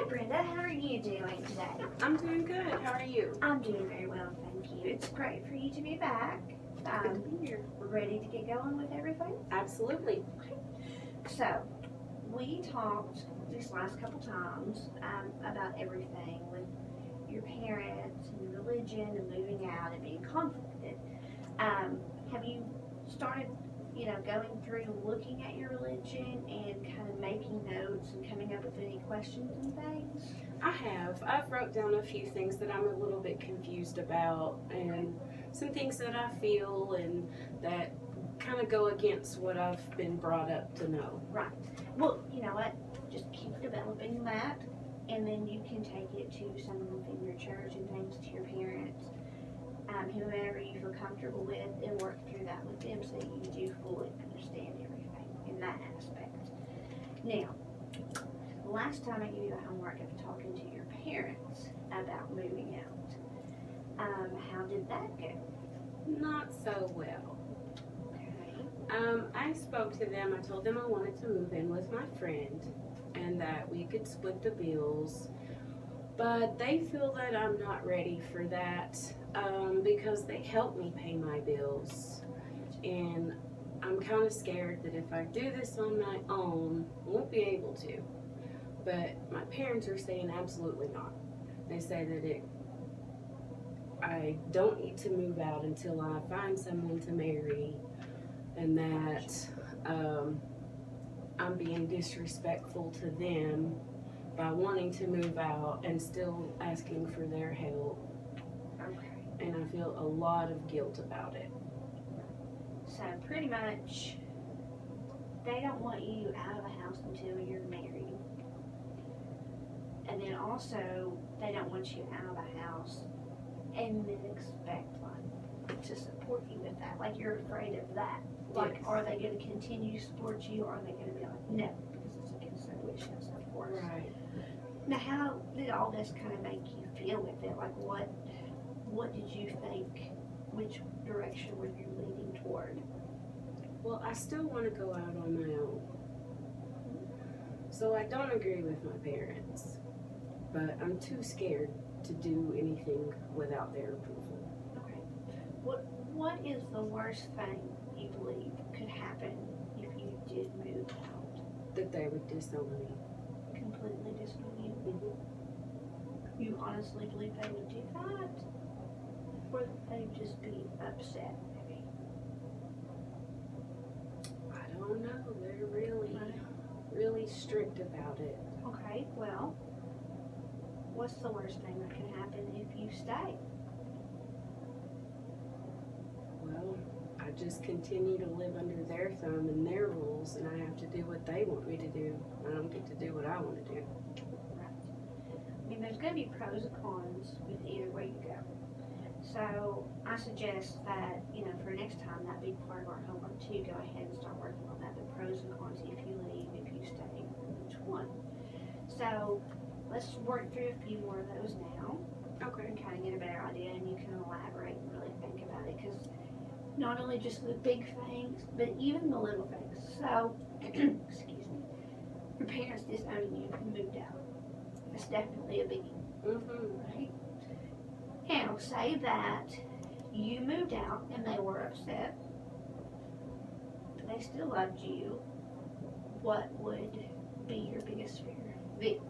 Hi Brenda, how are you doing today? I'm doing good. How are you? I'm doing very well, thank you. It's great for you to be back. Good to be here. Ready to get going with everything? Absolutely. So, we talked these last couple times about everything with your parents and religion and moving out and being conflicted. Have you started, going through looking at your religion and kind of making notes and coming up with any questions and things? I have. I've wrote down a few things that I'm a little bit confused about and some things that I feel and that kind of go against what I've been brought up to know. Right. Well, you know what? Just keep developing that, and then you can take it to someone within your church and things, to your parents, whoever you feel comfortable with, and work through that with them so that you do fully understand everything in that aspect. Now, last time I gave you the homework of talking to your parents about moving out. How did that go? Not so well. Okay. I spoke to them. I told them I wanted to move in with my friend and that we could split the bills. But they feel that I'm not ready for that because they help me pay my bills. And I'm kind of scared that if I do this on my own, I won't be able to. But my parents are saying absolutely not. They say that I don't need to move out until I find someone to marry, and that I'm being disrespectful to them by wanting to move out and still asking for their help. Okay. And I feel a lot of guilt about it. So pretty much, they don't want you out of the house until you're married. And then also, they don't want you out of the house and then expect to support you with that. Like, you're afraid of that. Like, Yes. Are they going to continue to support you, or are they going to be like, no, because it's against their wishes, of course. Right. Now, how did all this kind of make you feel with it? Like, what did you think? Which direction were you leaning toward? Well, I still want to go out on my own. So I don't agree with my parents, but I'm too scared to do anything without their approval. Okay. What is the worst thing you believe could happen if you did move out? That they would disown me. Completely disown you? Mm-hmm. You honestly believe they would do that? Or that they'd just be upset, maybe? I don't know. They're really strict about it. Okay, well, what's the worst thing that can happen if you stay? Well, I just continue to live under their thumb and their rules, and I have to do what they want me to do. I don't get to do what I want to do. Right. I mean, there's going to be pros and cons with either way you go. So I suggest that, for next time, that big part of our homework too, go ahead and start working on that, the pros and cons if you leave, if you stay, each one. So let's work through a few more of those now. Okay. And kind of get a better idea, and you can elaborate and really think about it, because not only just the big things, but even the little things. So, excuse me, your parents disowning you and moved out. That's definitely a biggie, Mm-hmm. right? Now, say that you moved out and they were upset, but they still loved you. What would be your biggest fear? If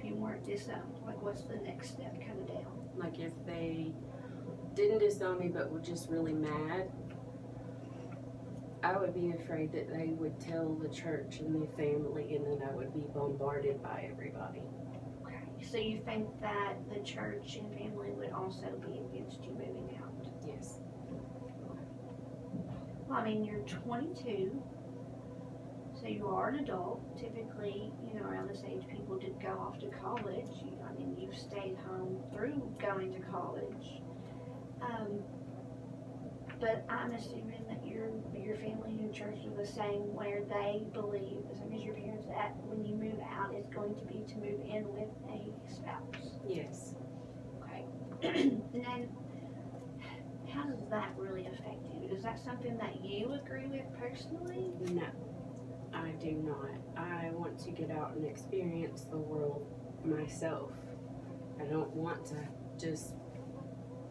you weren't disowned, like, what's the next step kind of down? Like if they didn't disown me but were just really mad, I would be afraid that they would tell the church and the family, and then I would be bombarded by everybody. Okay, so you think that the church and family would also be against you moving out? Yes. Well, I mean, you're 22, so you are an adult. Typically, around this age, people did go off to college. You've stayed home through going to college. But I'm assuming that your family and your church are the same, where they believe, the same as your parents, that when you move out, it's going to be to move in with a spouse. Yes. Okay. And then, how does that really affect you? Is that something that you agree with personally? No. I do not. I want to get out and experience the world myself. I don't want to just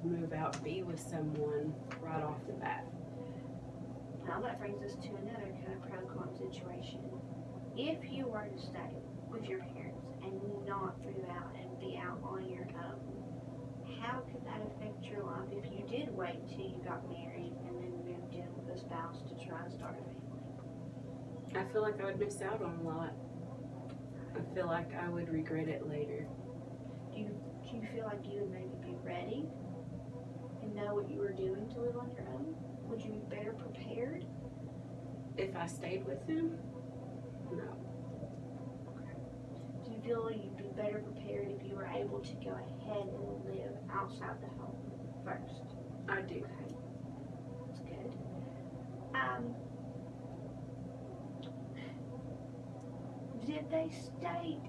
move out and be with someone right off the bat. Now that brings us to another kind of pro-con situation. If you were to stay with your parents and not move out and be out on your own, how could that affect your life if you did wait till you got married and then moved in with a spouse to try and start a family? I feel like I would miss out on a lot. I feel like I would regret it later. Do you feel like you would maybe be ready and know what you were doing to live on your own? Would you be better prepared? If I stayed with him? No. Do you feel like you'd be better prepared if you were able to go ahead and live outside the home first? I do. Okay, that's good. Did they state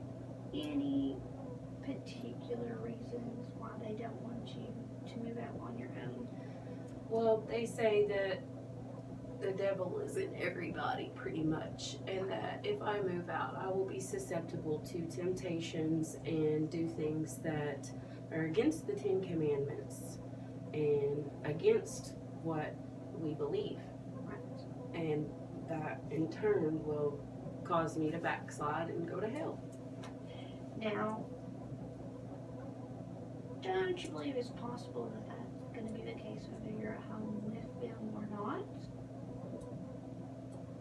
any particular reasons why they don't want you to move out on your own? Well, they say that the devil is in everybody pretty much, and that if I move out, I will be susceptible to temptations and do things that are against the 10 Commandments and against what we believe. Right. And that in turn will cause me to backslide and go to hell. Now, don't you believe it's possible that that's going to be the case whether you're at home with them or not?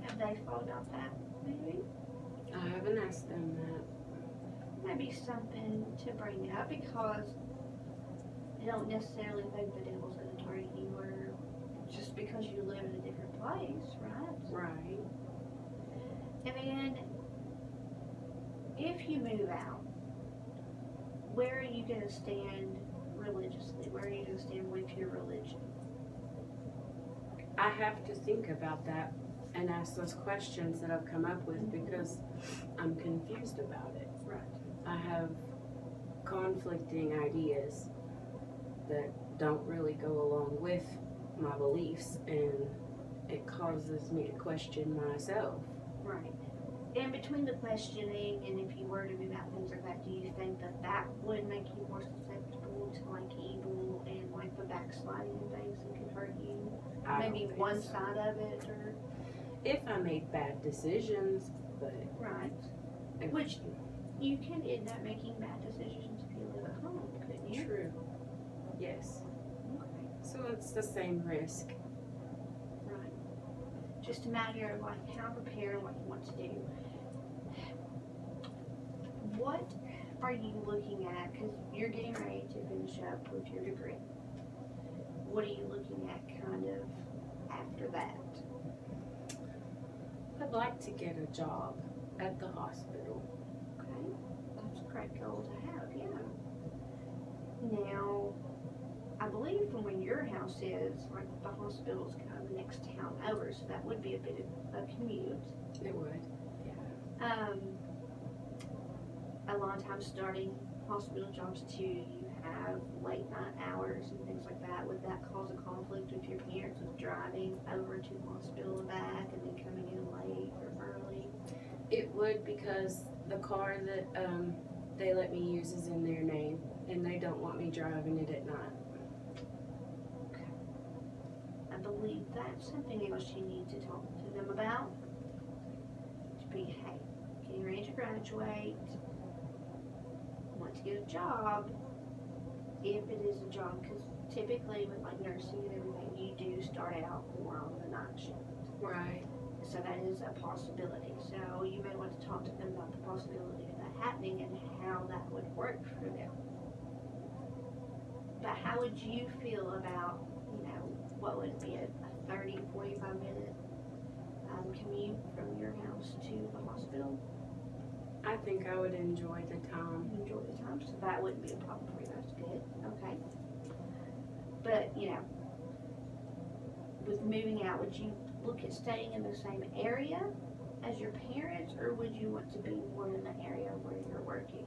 Have they thought about that, maybe? I haven't asked them that. Maybe something to bring up because I don't necessarily think the devil's going to target you or just because you live in a different place, right? Right. And then, if you move out, where are you going to stand religiously? Where are you going to stand with your religion? I have to think about that and ask those questions that I've come up with because I'm confused about it. Right. I have conflicting ideas that don't really go along with my beliefs, and it causes me to question myself. Right. And between the questioning and if you were to move out, things like that, do you think that that would make you more susceptible to like evil and like the backsliding and things that could hurt you? I Maybe don't think one so. side of it or If I made bad decisions, but right. if, Which you can end up making bad decisions if you live at home, couldn't you? true. Yes. Okay. So it's the same risk. Right. Just a matter of like how prepared and what you want to do. What are you looking at? Because you're getting ready to finish up with your degree. What are you looking at kind of after that? I'd like to get a job at the hospital. Okay, that's a great goal to have, yeah. Now, I believe from where your house is, like the hospital's kind of the next town over, so that would be a bit of a commute. It would. A lot of times starting hospital jobs too, you have late night hours and things like that. Would that cause a conflict with your parents with driving over to the hospital and back and then coming in late or early? It would, because the car that they let me use is in their name, and they don't want me driving it at night. Okay. I believe that's something else you need to talk to them about. To be, hey, getting ready to graduate, want to get a job, if it is a job, because typically with like nursing and everything, you do start out more on the night shift. Right. So that is a possibility. So you may want to talk to them about the possibility of that happening and how that would work for them. But how would you feel about, what would it be, a 30, 45 minute commute from your house to the hospital? I think I would enjoy the time. You enjoy the time, so that wouldn't be a problem for you. That's good. Okay. But, with moving out, would you look at staying in the same area as your parents, or would you want to be more in the area where you're working?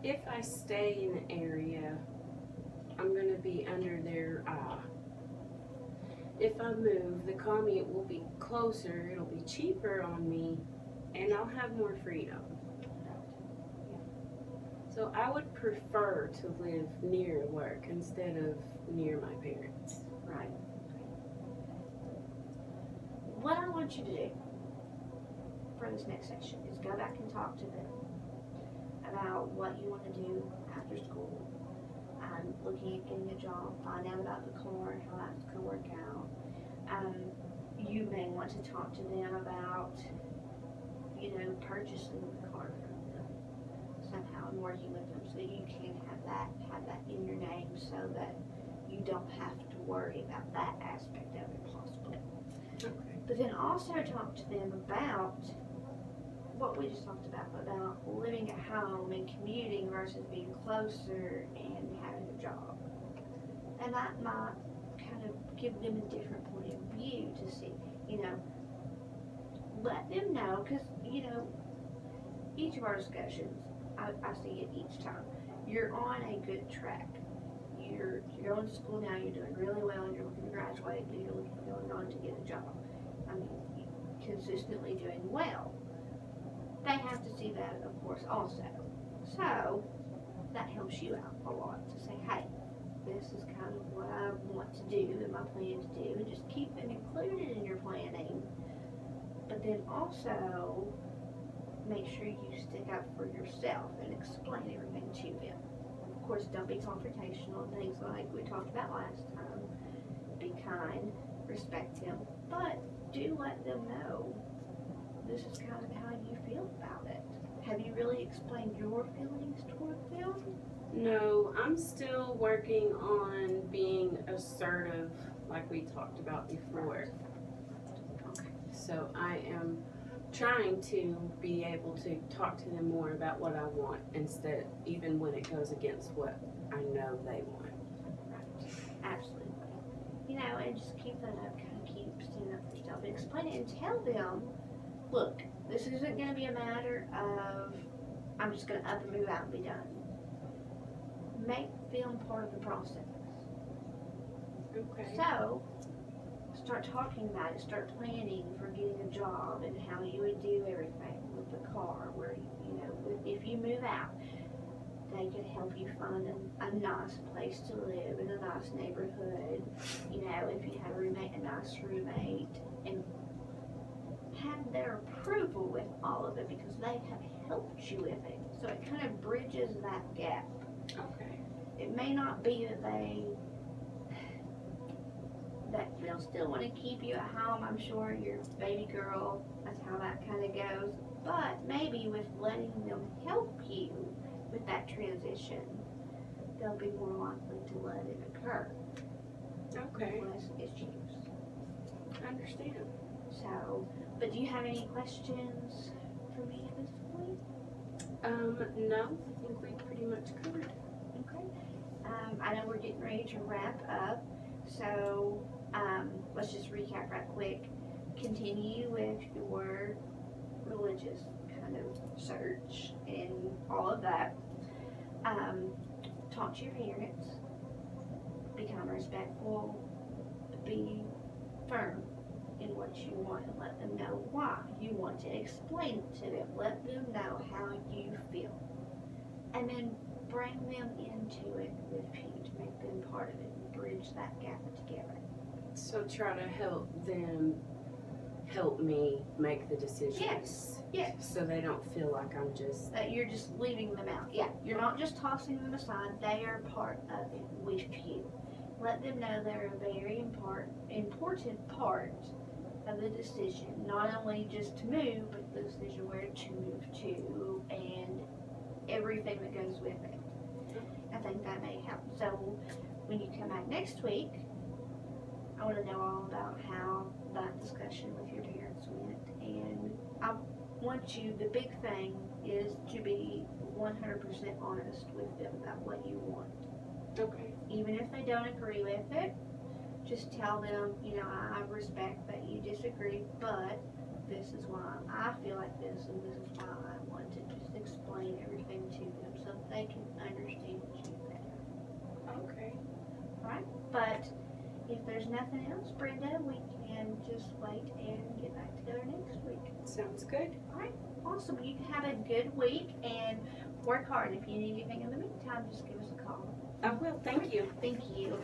If I stay in the area, I'm going to be under their eye. if I move, the commute will be closer, it'll be cheaper on me, and I'll have more freedom. So I would prefer to live near work instead of near my parents. Right. What I want you to do for this next session is go back and talk to them about what you want to do after school. Looking at getting a job, find out about the car, how that's going to work out. You may want to talk to them about, purchasing the car from them somehow and working with them so you can have that in your name so that you don't have to worry about that aspect of it possibly. Okay. But then also talk to them about what we just talked about living at home and commuting versus being closer and having a job. And that might kind of give them a different point of view to see, let them know, because, each of our discussions, I see it each time. You're on a good track. You're going to school now, you're doing really well, you're looking to graduate, and you're looking going on to get a job. Consistently doing well. They have to see that, of course, also. So, that helps you out a lot to say, hey, this is kind of what I want to do and my plan to do, and just keep them included in your planning. But then also, make sure you stick up for yourself and explain everything to them. Of course, don't be confrontational and things like we talked about last time. Be kind, respect them, but do let them know this is kind of how you feel about it. Have you really explained your feelings toward them? No, I'm still working on being assertive like we talked about before. Okay. So I am trying to be able to talk to them more about what I want instead, even when it goes against what I know they want. Right. Absolutely. And just keep that up, kind of keep standing up for yourself and explain it and tell them, look, this isn't going to be a matter of I'm just going to up and move out and be done. Make them part of the process. Okay. So, start talking about it, start planning for getting a job and how you would do everything with the car, where, if you move out, they can help you find a nice place to live in a nice neighborhood, if you have a nice roommate, and have their approval with all of it because they have helped you with it. So it kind of bridges that gap. Okay. It may not be that they'll still want to keep you at home. I'm sure your baby girl, that's how that kind of goes. But maybe with letting them help you with that transition, they'll be more likely to let it occur. Okay. Less issues. I understand. So, but do you have any questions for me at this point? No, I think we pretty much covered. Okay. I know we're getting ready to wrap up, so let's just recap right quick. Continue with your religious kind of search and all of that. Talk to your parents. Become respectful. Be firm in what you want and let them know why you want to. Explain it to them. Let them know how you feel. And then bring them into it with you to make them part of it and bridge that gap together. So try to help them help me make the decisions. Yes, yes. So they don't feel like I'm just... That you're just leaving them out. Yeah, you're not just tossing them aside. They are part of it with you. Let them know they're a very important part of the decision. Not only just to move, but the decision where to move to and everything that goes with it. I think that may help. So when you come back next week, I want to know all about how that discussion with your parents went. And I want you, the big thing is to be 100% honest with them about what you want. Okay. Even if they don't agree with it, just tell them, I respect that you disagree, but this is why I feel like this, and this is why I want to. Just explain everything to them so they can understand you better. Okay. Right? But if there's nothing else, Brenda, we can just wait and get back together next week. Sounds good. Awesome. You have a good week and work hard. If you need anything in the meantime, just give us a call. I will. Thank you. Thank you.